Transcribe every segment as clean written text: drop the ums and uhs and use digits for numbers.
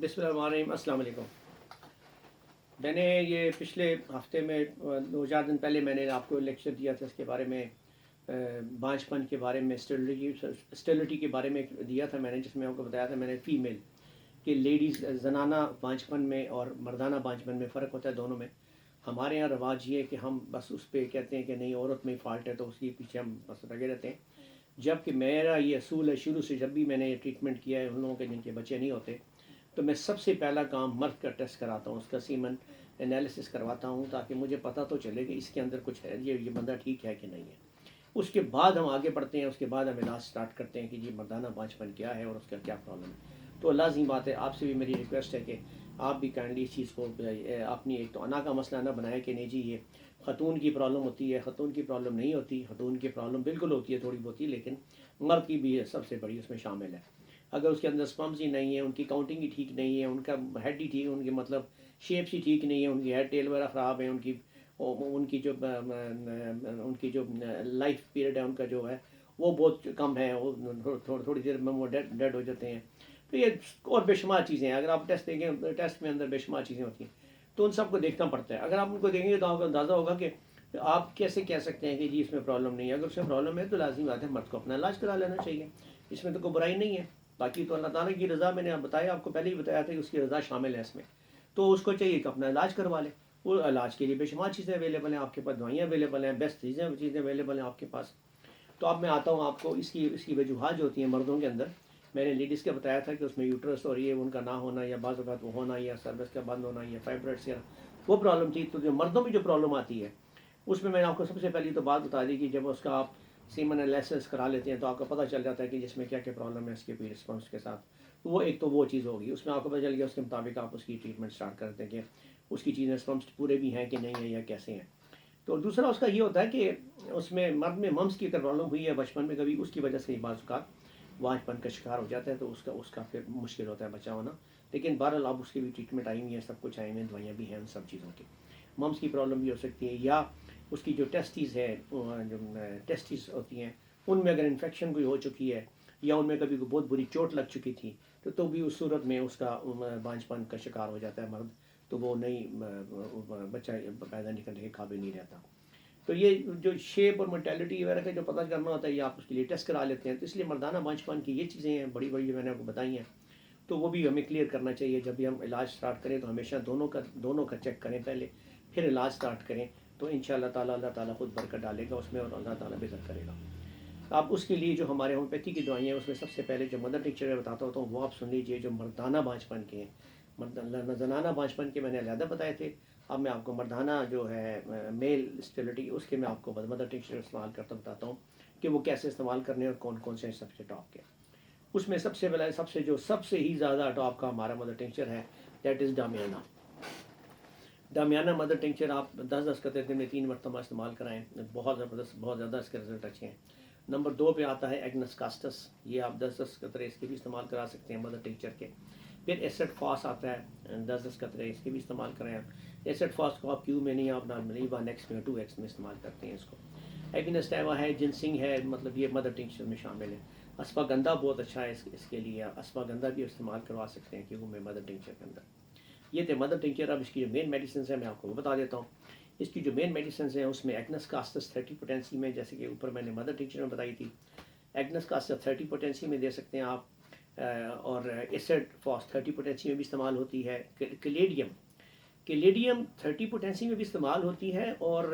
بسم اللہ الرحمن الرحیم۔ السلام علیکم۔ میں نے یہ پچھلے ہفتے میں 2-4 دن پہلے میں نے آپ کو لیکچر دیا تھا اس کے بارے میں، بانجھ پن کے بارے میں، اسٹیلٹی کے بارے میں دیا تھا میں نے، جس میں آپ کو بتایا تھا میں نے فیمیل کہ لیڈیز زنانہ بانجھ پن میں اور مردانہ بانجھ پن میں فرق ہوتا ہے دونوں میں۔ ہمارے یہاں رواج یہ ہے کہ ہم بس اس پہ کہتے ہیں کہ نہیں عورت میں فالٹ ہے تو اس کے پیچھے ہم بس لگے رہتے ہیں، جب کہ میرا یہ اصول ہے شروع سے، جب بھی میں نے یہ ٹریٹمنٹ کیا ہے ان لوگوں کے جن کے بچے نہیں ہوتے تو میں سب سے پہلا کام مرد کا ٹیسٹ کراتا ہوں، اس کا سیمن انالیسس کرواتا ہوں تاکہ مجھے پتہ تو چلے کہ اس کے اندر کچھ ہے، یہ بندہ ٹھیک ہے کہ نہیں ہے۔ اس کے بعد ہم آگے بڑھتے ہیں، اس کے بعد ہم علاج سٹارٹ کرتے ہیں کہ جی مردانہ بانجھ پن کیا ہے اور اس کا کیا پرابلم ہے۔ تو لازمی بات ہے، آپ سے بھی میری ریکویسٹ ہے کہ آپ بھی کائنڈلی اس چیز کو اپنی ایک تو انا کا مسئلہ نہ بنائے کہ نہیں جی یہ خاتون کی پرابلم ہوتی ہے، خاتون کی پرابلم نہیں ہوتی، خاتون کی پرابلم بالکل ہوتی ہے تھوڑی بہت ہی، لیکن مرد کی بھی سب سے بڑی اس میں شامل ہے۔ اگر اس کے اندر سپمز ہی نہیں ہے، ان کی کاؤنٹنگ ہی ٹھیک نہیں ہے، ان کا ہیڈ ہی ٹھیک، ان کی مطلب شیپس ہی ٹھیک نہیں ہے، ان کی ہیڈ ٹیل وغیرہ خراب ہے، ان کی جو لائف پیریڈ ہے ان کا جو ہے وہ بہت کم ہے، وہ تھوڑی دیر میں وہ ڈیڈ ہو جاتے ہیں۔ تو یہ اور بے شمار چیزیں ہیں، اگر آپ ٹیسٹ دیکھیں ٹیسٹ میں اندر بے شمار چیزیں ہوتی ہیں تو ان سب کو دیکھنا پڑتا ہے۔ اگر آپ ان کو دیکھیں گے تو آپ کو اندازہ ہوگا کہ آپ کیسے کہہ سکتے ہیں کہ جی اس میں پرابلم نہیں ہے۔ اگر اس میں پرابلم ہے تو لازمی بات ہے مرد کو اپنا علاج کرا لینا چاہیے، اس میں تو کوئی برائی نہیں ہے۔ باقی تو اللہ تعالیٰ کی رضا، میں نے بتایا آپ کو پہلے ہی بتایا تھا کہ اس کی رضا شامل ہے اس میں، تو اس کو چاہیے کہ اپنا علاج کروا لے۔ وہ علاج کے لیے بے شمار چیزیں اویلیبل ہیں آپ کے پاس، دوائیاں اویلیبل ہیں، بیسٹ چیزیں اویلیبل ہیں آپ کے پاس۔ تو اب میں آتا ہوں آپ کو اس کی وجوہات جو ہوتی ہیں مردوں کے اندر۔ میں نے لیڈیز کا بتایا تھا کہ اس میں یوٹرس اور یہ ان کا نہ ہونا یا بعض اوقات وہ ہونا یا سروس کا بند ہونا یا فائبرائڈس یا وہ پرابلم تھی۔ تو جو مردوں میں جو پرابلم آتی ہے اس میں نے آپ کو سب سے پہلی تو بات بتا دی کہ جب اس کا آپ سیمن انالیسس کرا لیتے ہیں تو آپ کو پتہ چل جاتا ہے کہ جس میں کیا کیا پرابلم ہے اس کے پیریڈ رسپانس کے ساتھ۔ وہ ایک تو وہ چیز ہوگی، اس میں آپ کو پتہ چل گیا، اس کے مطابق آپ اس کی ٹریٹمنٹ اسٹارٹ کرتے ہیں کہ اس کی چیزیں رسپانس پورے بھی ہیں کہ نہیں ہیں یا کیسے ہیں۔ تو دوسرا اس کا یہ ہوتا ہے کہ اس میں مرد میں ممس کی اگر پرابلم ہوئی ہے بچپن میں کبھی، اس کی وجہ سے بعض اوقات بانجھ پن کا شکار ہو جاتا ہے تو اس کا پھر مشکل ہوتا ہے بچہ ہونا۔ لیکن بہرحال اب اس کی بھی ٹریٹمنٹ آئی ہوئی ہے، سب کچھ آئی ہوئی ہیں، دوائیاں بھی ہیں ان سب چیزوں کی۔ ممس کی پرابلم بھی ہو سکتی ہے، یا اس کی جو ٹیسٹیز ہے، جو ٹیسٹیز ہوتی ہیں ان میں اگر انفیکشن کوئی ہو چکی ہے یا ان میں کبھی کوئی بہت بری چوٹ لگ چکی تھی تو بھی اس صورت میں اس کا بانجھ پن کا شکار ہو جاتا ہے مرد، تو وہ نہیں بچہ پیدا نہیں کرنے کے قابل نہیں رہتا۔ تو یہ جو شیپ اور مورٹیلٹی وغیرہ کا جو پتہ کرنا ہوتا ہے یہ آپ اس کے لیے ٹیسٹ کرا لیتے ہیں۔ تو اس لیے مردانہ بانجھ پن کی یہ چیزیں ہیں بڑی بڑی جو میں نے آپ کو بتائی ہیں، تو وہ بھی ہمیں کلیئر کرنا چاہیے۔ جب بھی ہم علاج سٹارٹ کریں تو ہمیشہ دونوں کا چیک کریں پہلے، پھر علاج سٹارٹ کریں، تو انشاءاللہ تعالیٰ اللہ تعالیٰ خود برکت ڈالے گا اس میں اور اللہ تعالیٰ بہتر کرے گا۔ آپ اس کے لیے جو ہمارے ہومیوپیتھی کی دوائیں ہیں اس میں سب سے پہلے جو مدر ٹنکچر بتاتا ہوتا ہوں وہ آپ سن لیجیے، جو مردانہ بانجھ پن کے ہیں۔ زنانہ بانجھ پن کے میں نے علیحدہ بتائے تھے، اب میں آپ کو مردانہ جو ہے میل اسٹیلٹی اس کے میں آپ کو مدر ٹنکچر استعمال کرتا بتاتا ہوں کہ وہ کیسے استعمال کرنے اور کون کون سے سب سے ٹاپ کے۔ اس میں سب سے پہلے سب سے ہی زیادہ ٹاپ کا ہمارا مدر ٹنکچر ہے، دیٹ از ڈامیانہ۔ ڈامیانہ مدر ٹنکچر آپ 10 قطرے دن میں 3 مرتبہ استعمال کرائیں، بہت زبردست، بہت زیادہ اس کے رزلٹ اچھے ہیں۔ نمبر 2 پہ آتا ہے ایگنس کاسٹس، یہ آپ 10 قطرے اس کے بھی استعمال کرا سکتے ہیں مدر ٹنکچر کے۔ پھر ایسڈ فاس آتا ہے 10 قطرے، اس کے بھی استعمال کریں آپ۔ ایسڈ فاس کو آپ کیو میں نہیں، آپ نارملی 1x میں 2x میں استعمال کرتے ہیں اس کو۔ ایگنسٹیوا ہے، جنسنگ ہے، مطلب یہ مدر ٹنکچر میں شامل ہے۔ اسپا گندا بہت اچھا ہے اس کے لیے، اسپا گندا بھی استعمال کروا سکتے ہیں کیوں میں مدر ٹنکچر کے اندر۔ یہ تھے مدر ٹنکچر۔ اب اس کی جو مین میڈیسنس ہیں میں آپ کو وہ بتا دیتا ہوں۔ اس کی جو مین میڈیسنس ہیں اس میں ایگنس کاسٹس 30 پوٹینسی میں، جیسے کہ اوپر میں نے مدر ٹنکچر میں بتائی تھی، ایگنس کاسٹس 30 پوٹینسی میں دے سکتے ہیں آپ، اور ایسڈ فاس 30 پوٹینسی میں بھی استعمال ہوتی ہے۔ کلیڈیم 30 پوٹینسی میں بھی استعمال ہوتی ہے، اور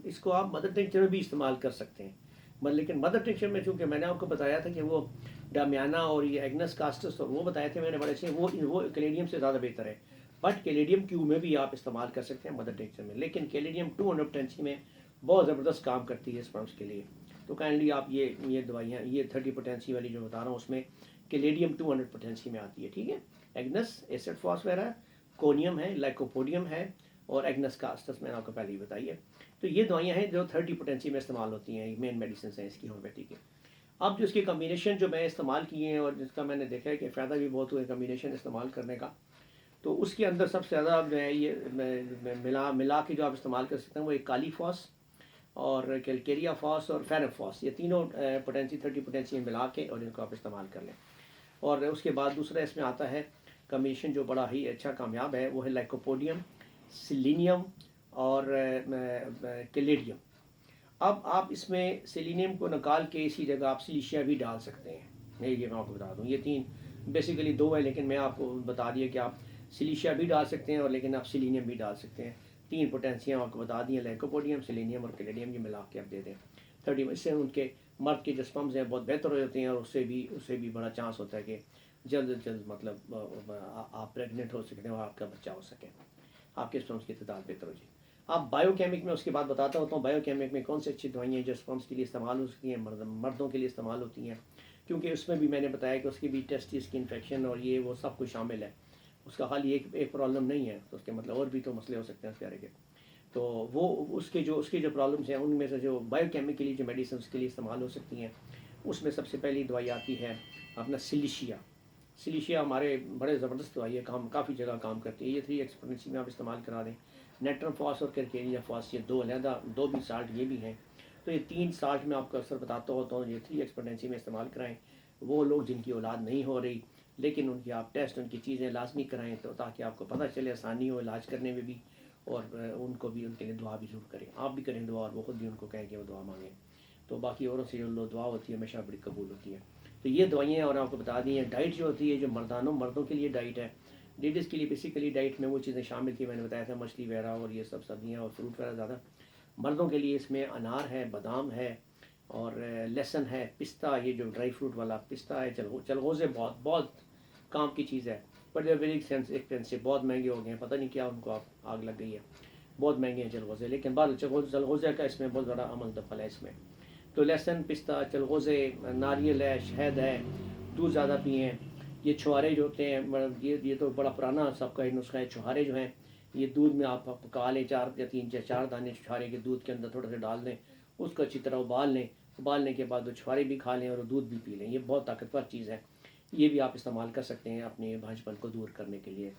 اس کو آپ مدر ٹنکچر میں بھی استعمال کر سکتے ہیں۔ لیکن مدر ٹنکچر میں چونکہ میں نے آپ کو بتایا تھا کہ وہ ڈامیانہ اور یہ ایگنس کاسٹس اور وہ بتائے تھے میں نے بڑے اچھے، وہ کلیڈیم سے زیادہ بہتر ہے، بٹ کیلیڈیم کیو میں بھی آپ استعمال کر سکتے ہیں مدر ٹنکچر میں۔ لیکن کیلیڈیم 200 پوٹینسی میں بہت زبردست کام کرتی ہے اسپرمس کے لیے، تو کائنڈلی آپ یہ دوائیاں، یہ 30 پوٹینسی والی جو بتا رہا ہوں اس میں کیلیڈیم 200 پوٹینسی میں آتی ہے، ٹھیک ہے۔ ایگنس، ایسڈ فاس وغیرہ، کونیم ہے، لائکوپوڈیم ہے، اور ایگنس کاسٹس میں نے آپ کو پہلے ہی بتائی ہے۔ تو یہ دوائیاں ہیں جو 30 پوٹینسی میں استعمال ہوتی ہیں، مین میڈیسنس ہیں اس کی ہومیوپیتھی کے۔ اب جو اس کی کمبینیشن جو میں استعمال کیے ہیں اور جس کا میں نے دیکھا ہے کہ فائدہ بھی بہت ہوئے کمبینیشن استعمال کرنے کا، تو اس کے اندر سب سے زیادہ جو ہے یہ ملا کے جو آپ استعمال کر سکتے ہیں وہ ایک کالی فاس اور کیلکیریا فاس اور فینف فاس، یہ تینوں پوٹینسی 30 پوٹینسی میں ملا کے اور ان کو آپ استعمال کر لیں۔ اور اس کے بعد دوسرا اس میں آتا ہے کمبینیشن جو بڑا ہی اچھا کامیاب ہے وہ ہے لائکوپوڈیم، سیلینیم اور کیلیڈیم. اب آپ اس میں سیلینیم کو نکال کے اسی جگہ آپ سلیشیا بھی ڈال سکتے ہیں. یہ میں آپ کو بتا دوں یہ تین بیسیکلی دو ہے، لیکن میں آپ کو بتا دیا کہ آپ سلیشیا بھی ڈال سکتے ہیں اور لیکن آپ سیلینیم بھی ڈال سکتے ہیں. تین پوٹینسیاں آپ کو بتا دی ہیں، لائکوپوڈیم، سیلینیم اور کیلیڈیم، یہ ملا کے آپ دے دیں 30. اس سے ان کے مرد کے جو سپمز ہیں بہت بہتر ہو جاتے ہیں اور اس سے بھی بڑا چانس ہوتا ہے کہ جلد مطلب آپ پریگننٹ ہو سکتے ہیں اور آپ کا بچہ ہو سکے، آپ کے سپمز کی تعداد بہتر ہو جائے. آپ بایو کیمک میں اس کے بعد بتاتا ہوتا ہوں بایو کیمک میں کون سی اچھی دوائیں ہیں جو سپمز کے لیے استعمال ہو سکتی ہیں، مردوں کے لیے استعمال ہوتی ہیں، کیونکہ اس میں بھی میں نے بتایا کہ اس کی بھی ٹیسٹس کی انفیکشن اور یہ وہ سب کچھ شامل ہے. اس کا خالی ایک پرابلم نہیں ہے، تو اس کے مطلب اور بھی تو مسئلے ہو سکتے ہیں اس طرح کے. تو وہ اس کے جو پرابلمس ہیں ان میں سے جو بایو کیمیکلی جو میڈیسنس کے لیے استعمال ہو سکتی ہیں اس میں سب سے پہلی دوائی آتی ہے اپنا سلیشیا. سلیشیا ہمارے بڑے زبردست دوائی ہے، کافی جگہ کام کرتی ہے. یہ 3 ایکسپرنسی میں آپ استعمال کرا دیں. نیٹرم فاس اور کرکیریا فاس یہ دو علیحدہ دو بھی سالٹ یہ بھی ہیں. تو یہ 3 سالٹ میں آپ کو اکثر بتاتا ہوتا ہوں یہ 3 ایکسپرنسی میں استعمال کرائیں. وہ لوگ جن کی اولاد نہیں ہو رہی لیکن ان کی آپ ٹیسٹ ان کی چیزیں لازمی کرائیں تو تاکہ آپ کو پتہ چلے، آسانی ہو علاج کرنے میں بھی، اور ان کو بھی ان کے لیے دعا بھی ضرور کریں. آپ بھی کریں دعا اور وہ خود بھی ان کو کہیں کہ وہ دعا مانگیں. تو باقی اوروں سے جو دعا ہوتی ہے ہمیشہ بڑی قبول ہوتی ہے. تو یہ دوائیاں اور آپ کو بتا دی ہیں. ڈائٹ جو ہوتی ہے جو مردوں کے لیے ڈائٹ ہے، لیڈیز کے لیے بیسیکلی ڈائٹ میں وہ چیزیں شامل تھی میں نے بتایا تھا، مچھلی وغیرہ اور یہ سب سبزیاں اور فروٹ وغیرہ زیادہ. مردوں کے لیے اس میں انار ہے، بادام ہے اور لہسن ہے، پستہ یہ جو ڈرائی فروٹ والا پستہ ہے، چلغوزے بہت بہت کام کی چیز ہے. بٹ ویری ایکسپینسو، بہت مہنگے ہو گئے ہیں، پتہ نہیں کیا ان کو آگ لگ گئی ہے، بہت مہنگے ہیں چلغوزے. لیکن بعد چلغوزے کا اس میں بہت بڑا عمل دخل ہے اس میں. تو لہسن، پستہ، چلغوزے، ناریل ہے، شہد ہے، دودھ زیادہ پئیں. یہ چھوارے جو ہوتے ہیں یہ تو بڑا پرانا سب کا نسخہ ہے. چھوارے جو ہیں یہ دودھ میں آپ پکا لیں، 4 یا 3 یا 4 دانے چھوارے کے دودھ کے اندر تھوڑے سے ڈال دیں، اس کو اچھی طرح ابال لیں. ابالنے کے بعد وہ چھوارے بھی کھا لیں اور دودھ بھی پی لیں. یہ بہت طاقتور چیز ہے، یہ بھی آپ استعمال کر سکتے ہیں اپنے بھانجپن کو دور کرنے کے لیے.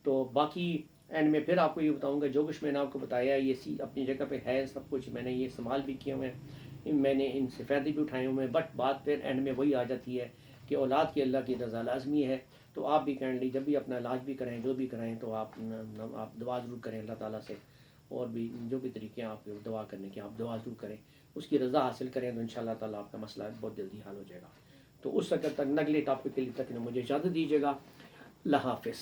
تو باقی اینڈ میں پھر آپ کو یہ بتاؤں گا جو کچھ میں نے آپ کو بتایا یہ اپنی جگہ پہ ہے سب کچھ، میں نے یہ استعمال بھی کیے ہوئے ہیں، میں نے ان سے فائدے بھی اٹھائے ہوئے ہیں. بٹ بات پھر اینڈ میں وہی آ جاتی ہے کہ اولاد کی اللہ کی رضا لازمی ہے. تو آپ بھی کائنڈلی جب بھی اپنا علاج بھی کریں جو بھی کریں تو آپ دعا ضرور کریں اللہ تعالیٰ سے، اور بھی جو بھی طریقے ہیں آپ دعا کرنے کے آپ دعا ضرور کریں، اس کی رضا حاصل کریں تو انشاءاللہ تعالیٰ آپ کا مسئلہ بہت جلدی حل ہو جائے گا. تو اس وقت تک اگلے ٹاپک کے لیے تک مجھے اجازت دیجیے گا. اللہ حافظ.